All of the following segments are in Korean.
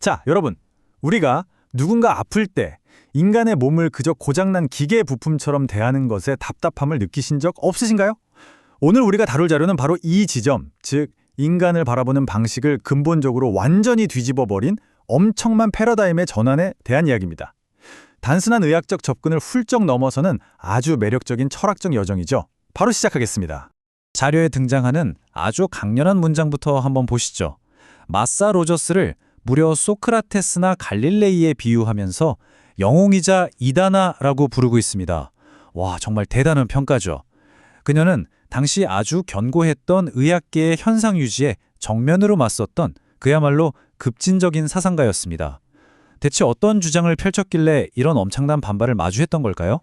자, 여러분. 우리가 누군가 아플 때 인간의 몸을 그저 고장난 기계 부품처럼 대하는 것에 답답함을 느끼신 적 없으신가요? 오늘 우리가 다룰 자료는 바로 이 지점, 즉 인간을 바라보는 방식을 근본적으로 완전히 뒤집어버린 엄청난 패러다임의 전환에 대한 이야기입니다. 단순한 의학적 접근을 훌쩍 넘어서는 아주 매력적인 철학적 여정이죠. 바로 시작하겠습니다. 자료에 등장하는 아주 강렬한 문장부터 한번 보시죠. 마사 로저스를 무려 소크라테스나 갈릴레이에 비유하면서 영웅이자 이다나라고 부르고 있습니다. 와, 정말 대단한 평가죠. 그녀는 당시 아주 견고했던 의학계의 현상 유지에 정면으로 맞섰던 그야말로 급진적인 사상가였습니다. 대체 어떤 주장을 펼쳤길래 이런 엄청난 반발을 마주했던 걸까요?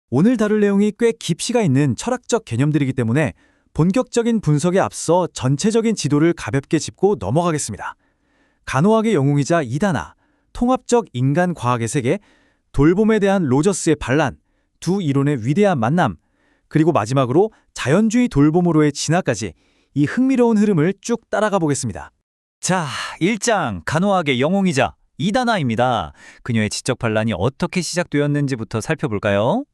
오늘 다룰 내용이 꽤 깊이가 있는 철학적 개념들이기 때문에 본격적인 분석에 앞서 전체적인 지도를 가볍게 짚고 넘어가겠습니다. 간호학의 영웅이자 이다나, 통합적 인간 과학의 세계, 돌봄에 대한 로저스의 반란, 두 이론의 위대한 만남, 그리고 마지막으로 자연주의 돌봄으로의 진화까지 이 흥미로운 흐름을 쭉 따라가 보겠습니다. 자, 1장 간호학의 영웅이자 이다나입니다. 그녀의 지적 반란이 어떻게 시작되었는지부터 살펴볼까요?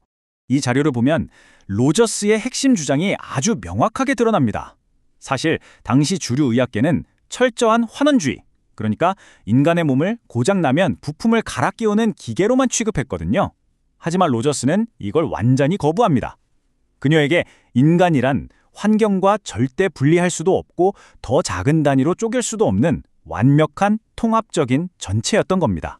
이 자료를 보면 로저스의 핵심 주장이 아주 명확하게 드러납니다. 사실 당시 주류 의학계는 철저한 환원주의, 그러니까 인간의 몸을 고장나면 부품을 갈아 끼우는 기계로만 취급했거든요. 하지만 로저스는 이걸 완전히 거부합니다. 그녀에게 인간이란 환경과 절대 분리할 수도 없고 더 작은 단위로 쪼갤 수도 없는 완벽한 통합적인 전체였던 겁니다.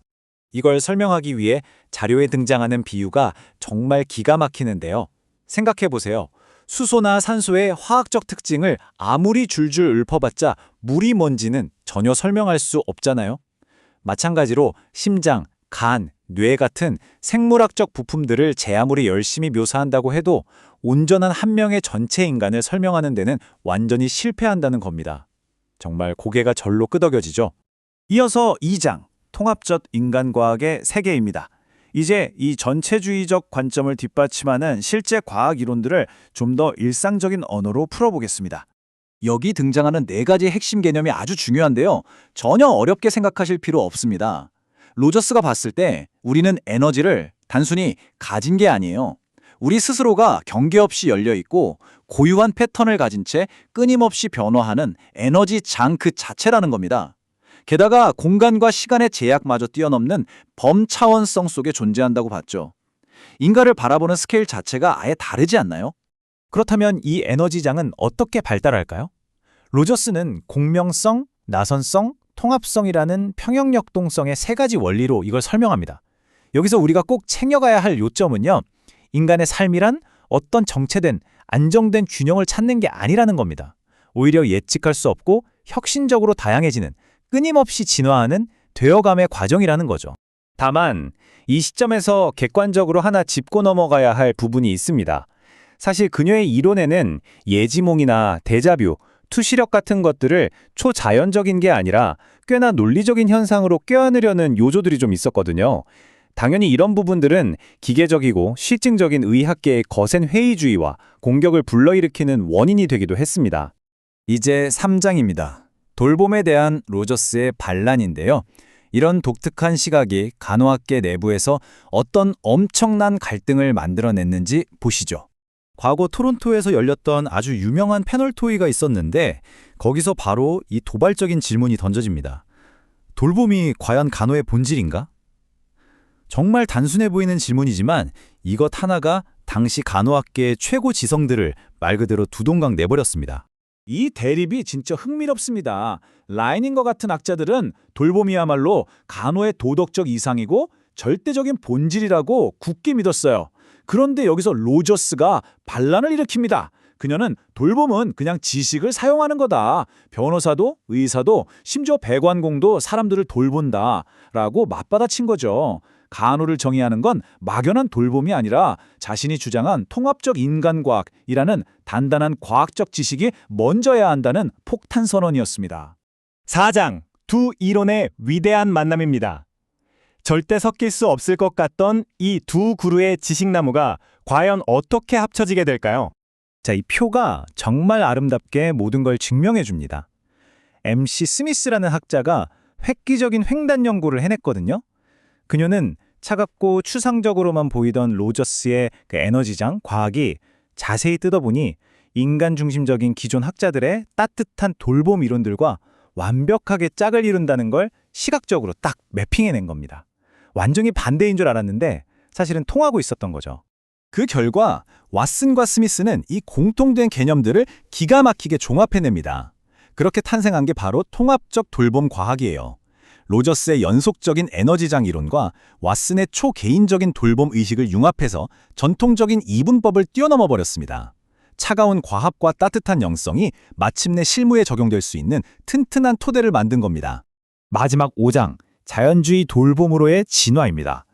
이걸 설명하기 위해 자료에 등장하는 비유가 정말 기가 막히는데요. 생각해보세요. 수소나 산소의 화학적 특징을 아무리 줄줄 읊어봤자 물이 뭔지는 전혀 설명할 수 없잖아요. 마찬가지로 심장, 간, 뇌 같은 생물학적 부품들을 제 아무리 열심히 묘사한다고 해도 온전한 한 명의 전체 인간을 설명하는 데는 완전히 실패한다는 겁니다. 정말 고개가 절로 끄덕여지죠. 이어서 2장, 통합적 인간과학의 세계입니다. 이제 이 전체주의적 관점을 뒷받침하는 실제 과학 이론들을 좀 더 일상적인 언어로 풀어보겠습니다. 여기 등장하는 4가지 핵심 개념이 아주 중요한데요. 전혀 어렵게 생각하실 필요 없습니다. 로저스가 봤을 때 우리는 에너지를 단순히 가진 게 아니에요. 우리 스스로가 경계 없이 열려 있고 고유한 패턴을 가진 채 끊임없이 변화하는 에너지 장 그 자체라는 겁니다. 게다가 공간과 시간의 제약마저 뛰어넘는 범차원성 속에 존재한다고 봤죠. 인간을 바라보는 스케일 자체가 아예 다르지 않나요? 그렇다면 이 에너지장은 어떻게 발달할까요? 로저스는 공명성, 나선성, 통합성이라는 평형역동성의 3가지 원리로 이걸 설명합니다. 여기서 우리가 꼭 챙겨가야 할 요점은요, 인간의 삶이란 어떤 정체된, 안정된 균형을 찾는 게 아니라는 겁니다. 오히려 예측할 수 없고 혁신적으로 다양해지는, 끊임없이 진화하는 되어감의 과정이라는 거죠. 다만 이 시점에서 객관적으로 하나 짚고 넘어가야 할 부분이 있습니다. 사실 그녀의 이론에는 예지몽이나 데자뷰, 투시력 같은 것들을 초자연적인 게 아니라 꽤나 논리적인 현상으로 껴안으려는 요소들이 좀 있었거든요. 당연히 이런 부분들은 기계적이고 실증적인 의학계의 거센 회의주의와 공격을 불러일으키는 원인이 되기도 했습니다. 이제 3장입니다. 돌봄에 대한 로저스의 반란인데요. 이런 독특한 시각이 간호학계 내부에서 어떤 엄청난 갈등을 만들어냈는지 보시죠. 과거 토론토에서 열렸던 아주 유명한 패널 토의가 있었는데 거기서 바로 이 도발적인 질문이 던져집니다. 돌봄이 과연 간호의 본질인가? 정말 단순해 보이는 질문이지만 이것 하나가 당시 간호학계의 최고 지성들을 말 그대로 두동강 내버렸습니다. 이 대립이 진짜 흥미롭습니다. 라이닝과 같은 학자들은 돌봄이야말로 간호의 도덕적 이상이고 절대적인 본질이라고 굳게 믿었어요. 그런데 여기서 로저스가 반란을 일으킵니다. 그녀는 돌봄은 그냥 지식을 사용하는 거다. 변호사도 의사도 심지어 배관공도 사람들을 돌본다. 라고 맞받아친 거죠. 간호를 정의하는 건 막연한 돌봄이 아니라 자신이 주장한 통합적 인간과학이라는 단단한 과학적 지식이 먼저야 한다는 폭탄 선언이었습니다. 4장, 두 이론의 위대한 만남입니다. 절대 섞일 수 없을 것 같던 이 두 그루의 지식나무가 과연 어떻게 합쳐지게 될까요? 자, 이 표가 정말 아름답게 모든 걸 증명해 줍니다. MC 스미스라는 학자가 획기적인 횡단 연구를 해냈거든요. 그녀는 차갑고 추상적으로만 보이던 로저스의 그 에너지장 과학이 자세히 뜯어보니 인간 중심적인 기존 학자들의 따뜻한 돌봄 이론들과 완벽하게 짝을 이룬다는 걸 시각적으로 딱 매핑해낸 겁니다. 완전히 반대인 줄 알았는데 사실은 통하고 있었던 거죠. 그 결과 왓슨과 스미스는 이 공통된 개념들을 기가 막히게 종합해냅니다. 그렇게 탄생한 게 바로 통합적 돌봄 과학이에요. 로저스의 연속적인 에너지장 이론과 왓슨의 초개인적인 돌봄 의식을 융합해서 전통적인 이분법을 뛰어넘어 버렸습니다. 차가운 과합과 따뜻한 영성이 마침내 실무에 적용될 수 있는 튼튼한 토대를 만든 겁니다. 마지막 5장, 자연주의 돌봄으로의 진화입니다.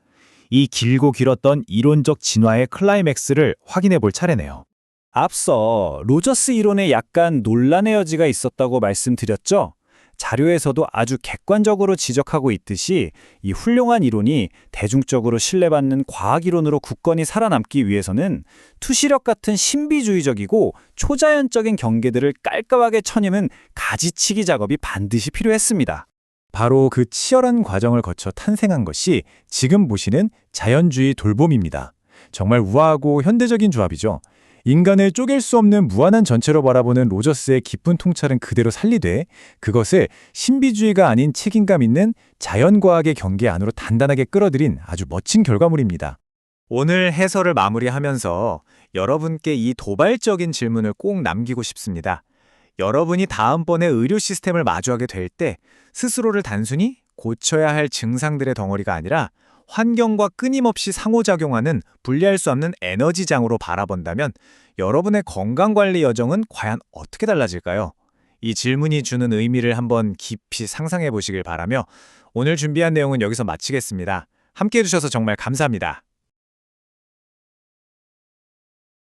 이 길고 길었던 이론적 진화의 클라이맥스를 확인해 볼 차례네요. 앞서 로저스 이론에 약간 논란의 여지가 있었다고 말씀드렸죠? 자료에서도 아주 객관적으로 지적하고 있듯이 이 훌륭한 이론이 대중적으로 신뢰받는 과학 이론으로 굳건히 살아남기 위해서는 투시력 같은 신비주의적이고 초자연적인 경계들을 깔끔하게 쳐내는 가지치기 작업이 반드시 필요했습니다. 바로 그 치열한 과정을 거쳐 탄생한 것이 지금 보시는 자연주의 돌봄입니다. 정말 우아하고 현대적인 조합이죠. 인간을 쪼갤 수 없는 무한한 전체로 바라보는 로저스의 깊은 통찰은 그대로 살리되 그것을 신비주의가 아닌 책임감 있는 자연과학의 경계 안으로 단단하게 끌어들인 아주 멋진 결과물입니다. 오늘 해설을 마무리하면서 여러분께 이 도발적인 질문을 꼭 남기고 싶습니다. 여러분이 다음번에 의료 시스템을 마주하게 될 때 스스로를 단순히 고쳐야 할 증상들의 덩어리가 아니라 환경과 끊임없이 상호작용하는 분리할 수 없는 에너지장으로 바라본다면 여러분의 건강관리 여정은 과연 어떻게 달라질까요? 이 질문이 주는 의미를 한번 깊이 상상해 보시길 바라며 오늘 준비한 내용은 여기서 마치겠습니다. 함께해 주셔서 정말 감사합니다.